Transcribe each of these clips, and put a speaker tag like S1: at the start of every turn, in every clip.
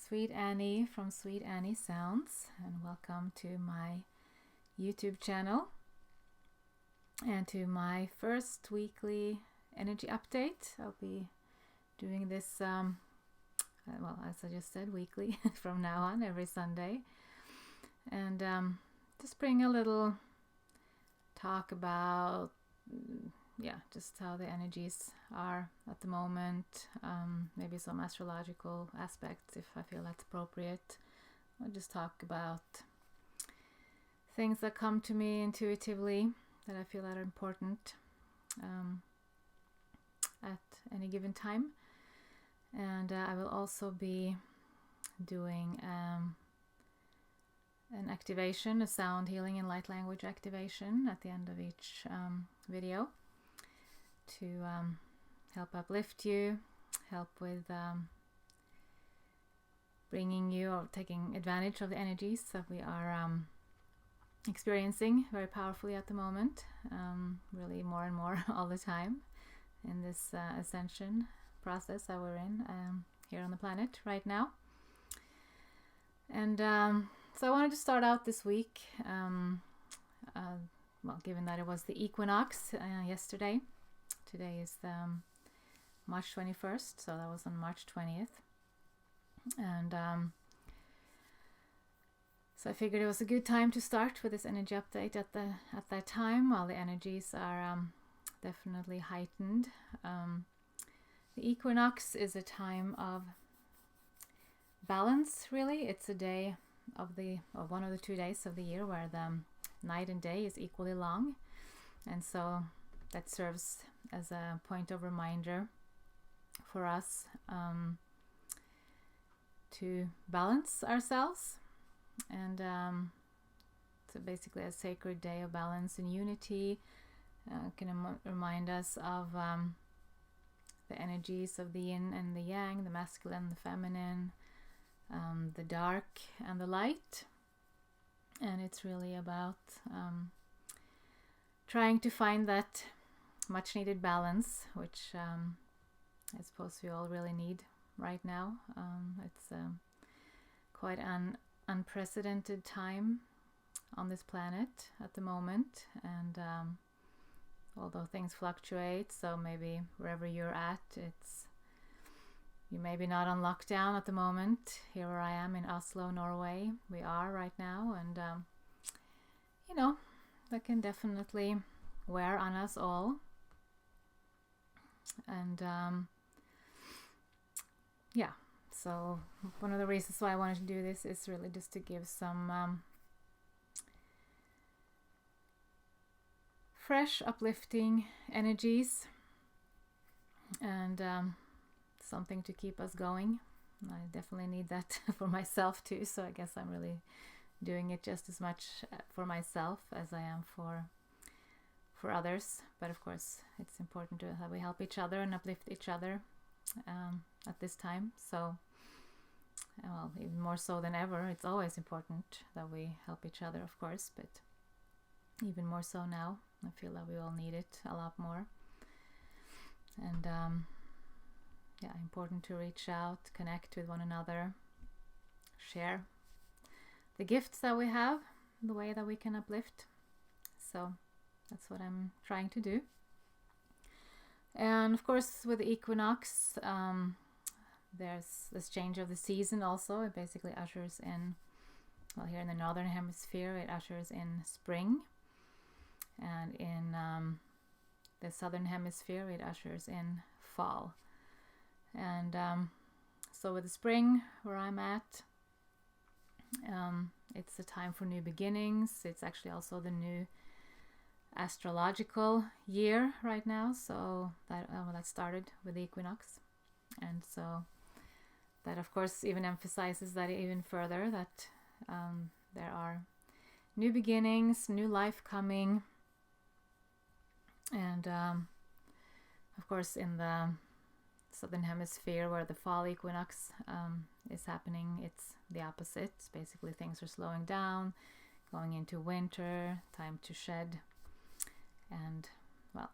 S1: Sweet Annie from Sweet Annie Sounds, and welcome to my YouTube channel and to my first weekly energy update. I'll be doing this, well, as I just said, weekly from now on, every Sunday, and just bring a little talk about just how the energies are at the moment, maybe some astrological aspects if I feel that's appropriate. I'll just talk about things that come to me intuitively that I feel that are important at any given time. And I will also be doing an activation, a sound healing and light language activation at the end of each video to help uplift you, help with bringing you or taking advantage of the energies that we are experiencing very powerfully at the moment, really more and more all the time in this ascension process that we're in here on the planet right now. And so I wanted to start out this week, well, given that it was the Equinox yesterday. Today is March 21st, so that was on March 20th. And so I figured it was a good time to start with this energy update at that time, while the energies are definitely heightened. The Equinox is a time of balance, really. It's a day of one of the 2 days of the year where the night and day is equally long, and so that serves as a point of reminder for us to balance ourselves, and so basically a sacred day of balance and unity can remind us of the energies of the yin and the yang, the masculine, the feminine, the dark and the light. And it's really about trying to find that much needed balance, which I suppose we all really need right now. It's quite an unprecedented time on this planet at the moment, and although things fluctuate, so maybe wherever you're at, you may be not on lockdown at the moment. Here where I am in Oslo, Norway, we are right now, and that can definitely wear on us all. And so one of the reasons why I wanted to do this is really just to give some fresh, uplifting energies and something to keep us going. I definitely need that for myself too, so I guess I'm really doing it just as much for myself as I am for others. But of course it's important that we help each other and uplift each other at this time. So well, even more so than ever, it's always important that we help each other, of course, but even more so now. I feel that we all need it a lot more. And important to reach out, connect with one another, share the gifts that we have, the way that we can uplift. So that's what I'm trying to do. And of course with the equinox, there's this change of the season also. It basically ushers in, well, here in the northern hemisphere, it ushers in spring, and in the southern hemisphere it ushers in fall. And so with the spring where I'm at, it's a time for new beginnings. It's actually also the new astrological year right now, so that started with the equinox, and so that of course even emphasizes that even further, that there are new beginnings, new life coming. And of course in the southern hemisphere where the fall equinox is happening, it's the opposite. Basically things are slowing down, going into winter, time to shed, and well,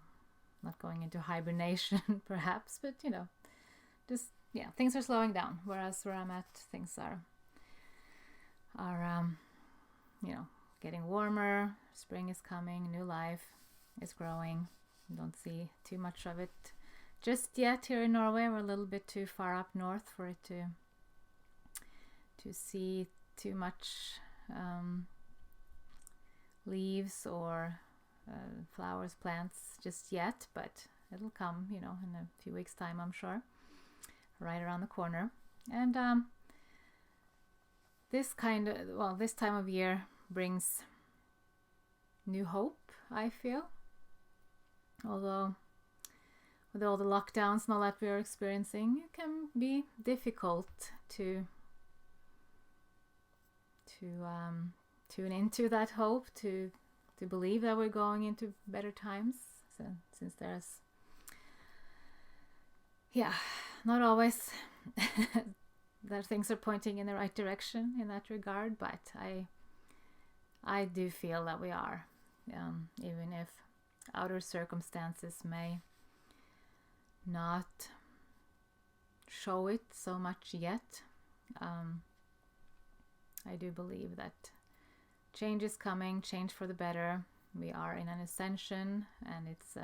S1: not going into hibernation perhaps, but just yeah, things are slowing down. Whereas where I'm at, things are you know, getting warmer. Spring is coming. New life is growing. Don't see too much of it just yet here in Norway. We're a little bit too far up north for it to see too much leaves or flowers, plants just yet, but it'll come, you know, in a few weeks' time, I'm sure, right around the corner. And this time of year brings new hope, I feel. Although with all the lockdowns and all that we are experiencing, it can be difficult to tune into that hope, to believe that we're going into better times. So, since there's not always that things are pointing in the right direction in that regard, but I do feel that we are, even if outer circumstances may not show it so much yet. I do believe that change is coming, change for the better. We are in an ascension, and it's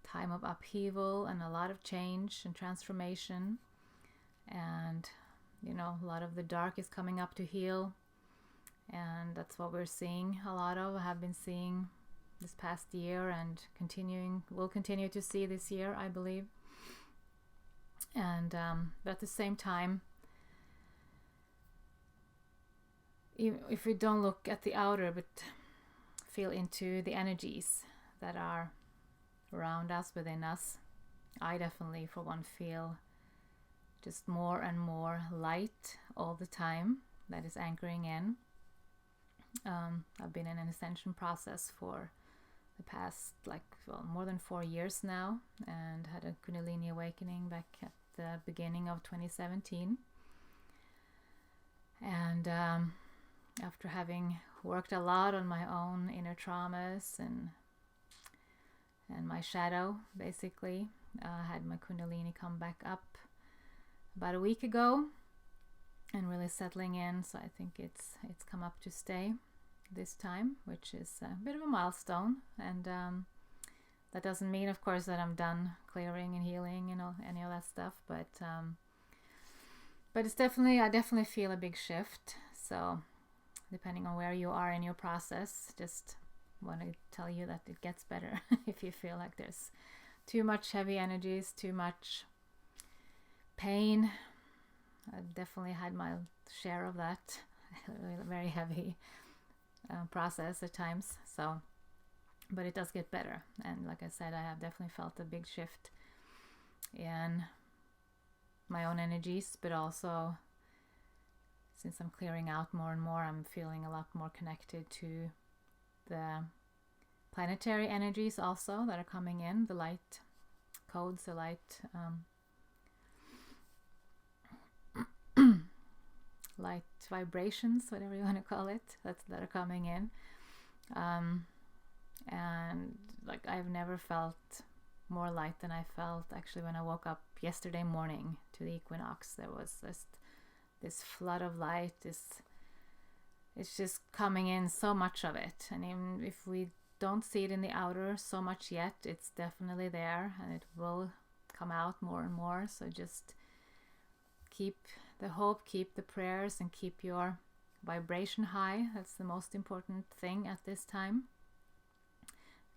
S1: time of upheaval and a lot of change and transformation. And, you know, a lot of the dark is coming up to heal. And that's what we're seeing a lot of, have been seeing this past year, and will continue to see this year, I believe. And but at the same time, if we don't look at the outer but feel into the energies that are around us, within us, I definitely for one feel just more and more light all the time that is anchoring in. I've been in an ascension process for the past more than 4 years now, and had a Kundalini awakening back at the beginning of 2017. And after having worked a lot on my own inner traumas and my shadow, basically, had my Kundalini come back up about a week ago and really settling in. So I think it's come up to stay this time, which is a bit of a milestone. And that doesn't mean, of course, that I'm done clearing and healing and any of that stuff, but it's I definitely feel a big shift. So depending on where you are in your process, just want to tell you that it gets better. If you feel like there's too much heavy energies, too much pain, I've definitely had my share of that. Very heavy process at times. So, but it does get better. And like I said, I have definitely felt a big shift in my own energies, but also since I'm clearing out more and more, I'm feeling a lot more connected to the planetary energies also that are coming in, the light codes, the light light vibrations, whatever you want to call it, that are coming in. And like, I've never felt more light than I felt actually when I woke up yesterday morning to the equinox. There was this flood of light. It's just coming in, so much of it. And even if we don't see it in the outer so much yet, it's definitely there, and it will come out more and more. So just keep the hope, keep the prayers, and keep your vibration high. That's the most important thing at this time.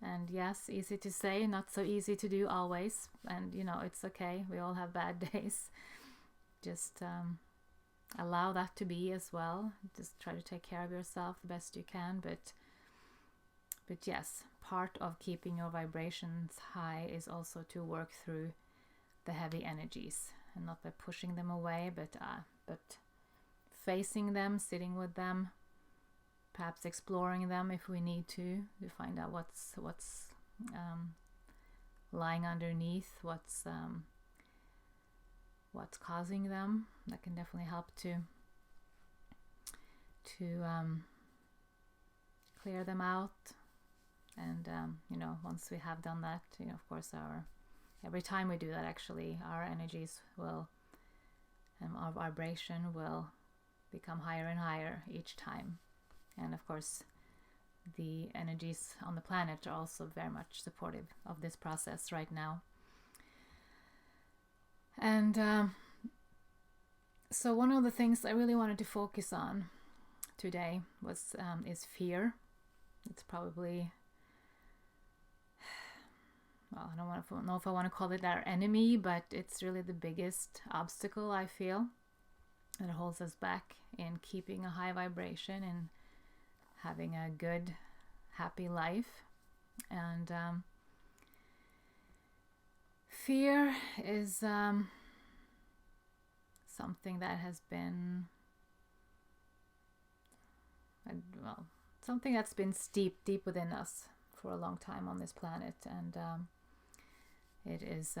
S1: And yes, easy to say, not so easy to do always. And you know, it's okay, we all have bad days. Just allow that to be as well. Just try to take care of yourself the best you can. But yes, part of keeping your vibrations high is also to work through the heavy energies, and not by pushing them away, but facing them, sitting with them, perhaps exploring them if we need to find out what's lying underneath, what's causing them. That can definitely help to clear them out. And you know, once we have done that, you know, of course our every time we do that, actually, our energies will, and our vibration will become higher and higher each time. And of course, the energies on the planet are also very much supportive of this process right now. And so one of the things I really wanted to focus on today is fear. It's probably, well, I don't know if I want to call it our enemy, but it's really the biggest obstacle, I feel, that holds us back in keeping a high vibration and having a good, happy life. And fear is something that has been, well, something that's been deep within us for a long time on this planet. And it is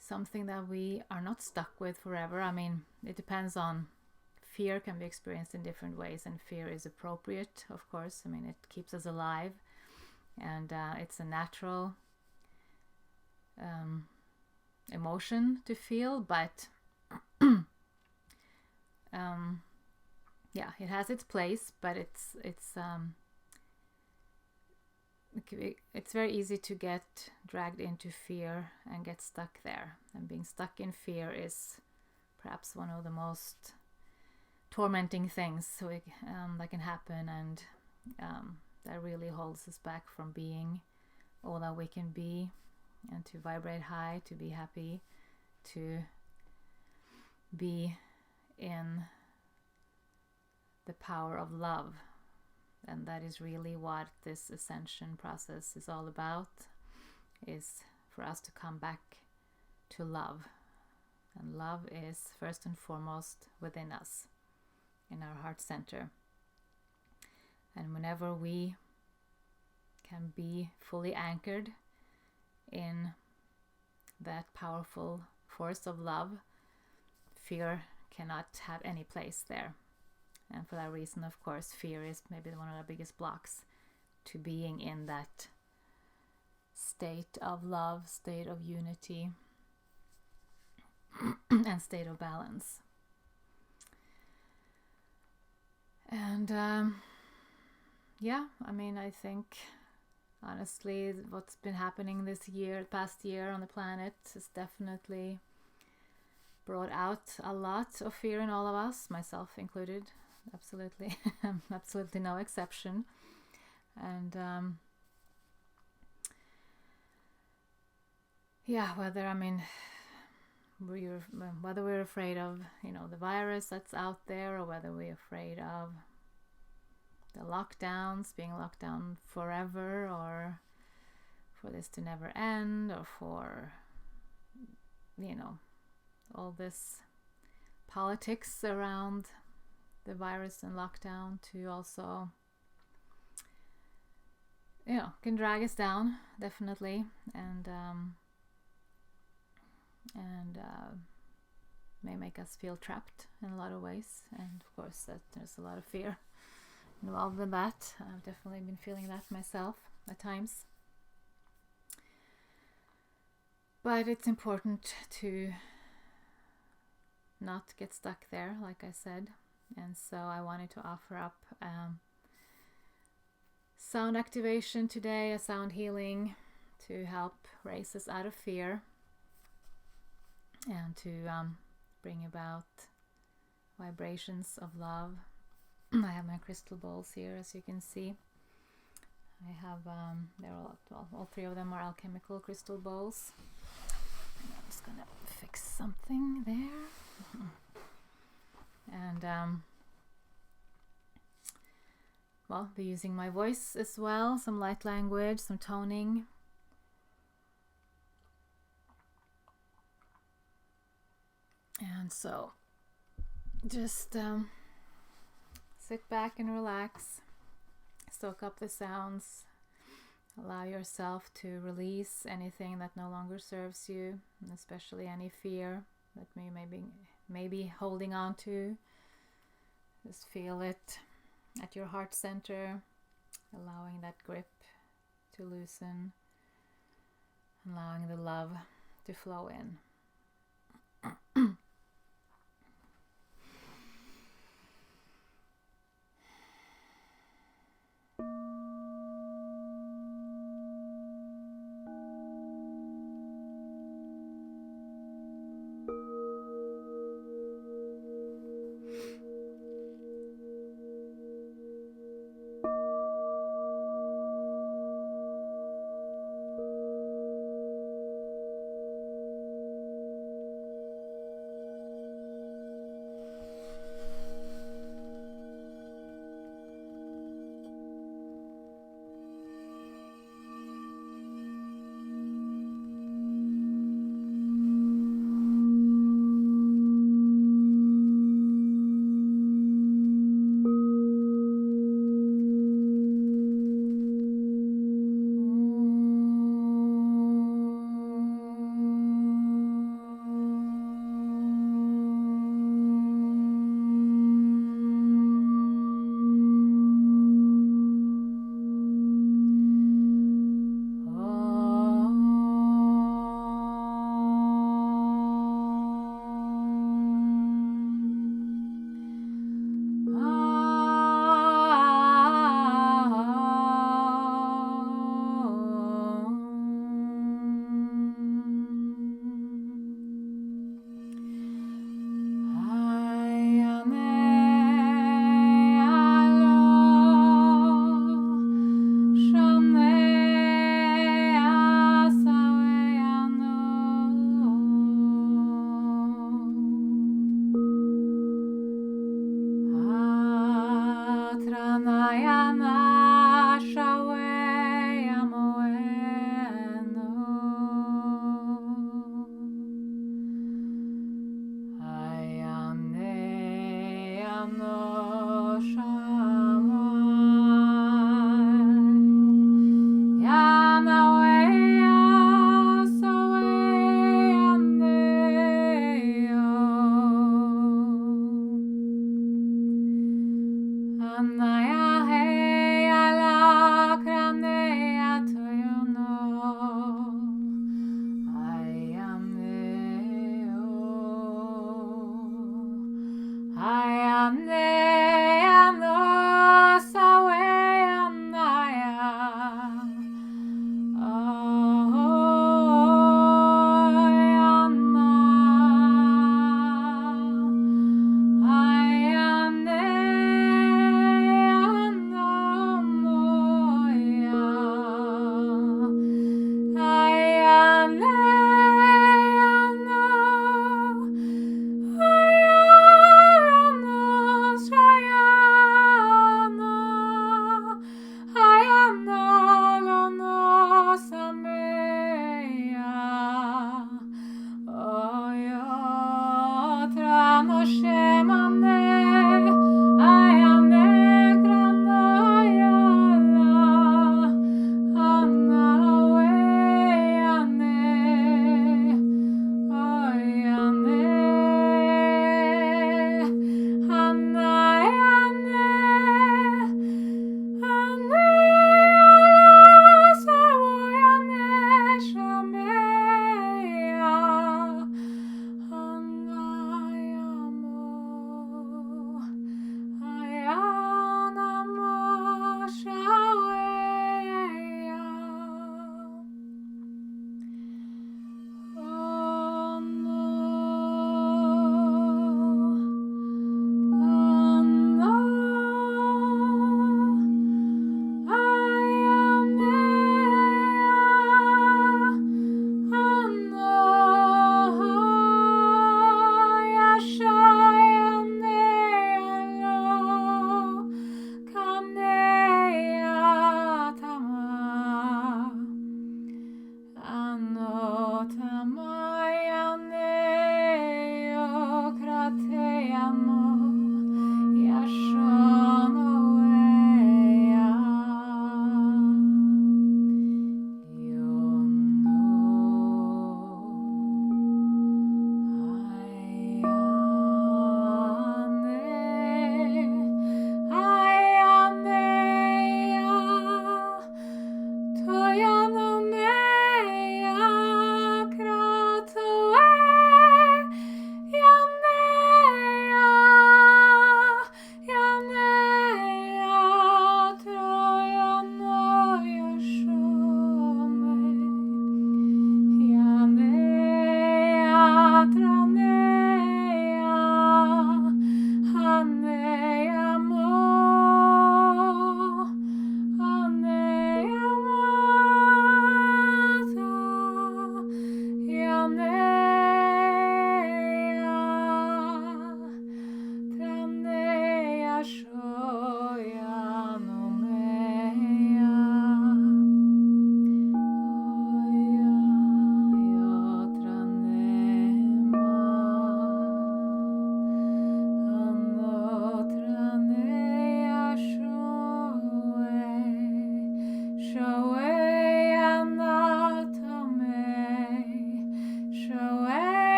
S1: something that we are not stuck with forever. I mean, it depends on, fear can be experienced in different ways, and fear is appropriate, of course. I mean, it keeps us alive, and it's a natural emotion to feel, but yeah, it has its place, but it's very easy to get dragged into fear and get stuck there. And being stuck in fear is perhaps one of the most tormenting things that can happen, and that really holds us back from being all that we can be, and to vibrate high, to be happy, to be in the power of love. And that is really what this ascension process is all about, is for us to come back to love. And love is first and foremost within us, in our heart center. And whenever we can be fully anchored in that powerful force of love, fear cannot have any place there. And for that reason, of course, fear is maybe one of the biggest blocks to being in that state of love, state of unity, and state of balance. And yeah, I mean, I think honestly what's been happening this past year on the planet has definitely brought out a lot of fear in all of us, myself included. Absolutely. Absolutely no exception. And yeah, whether we're afraid of, the virus that's out there, or whether we're afraid of the lockdowns, being locked down forever, or for this to never end, or for, all this politics around the virus and lockdown, to also, can drag us down, definitely, and may make us feel trapped in a lot of ways. And of course, that there's a lot of fear involved in that. I've definitely been feeling that myself at times. But it's important to not get stuck there, like I said. And so I wanted to offer up sound activation today, a sound healing to help raise us out of fear, and to bring about vibrations of love. I have my crystal bowls here, as you can see. I have, all three of them are alchemical crystal bowls. And I'm just gonna fix something there. And be using my voice as well, some light language, some toning. And so just sit back and relax, soak up the sounds, allow yourself to release anything that no longer serves you, and especially any fear that may be holding on to. Just feel it at your heart center, allowing that grip to loosen, allowing the love to flow in.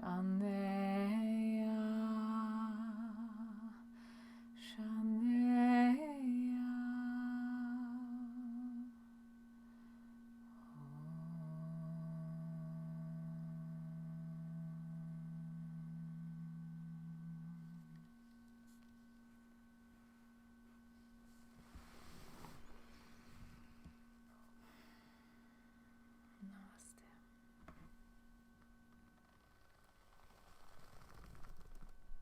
S1: on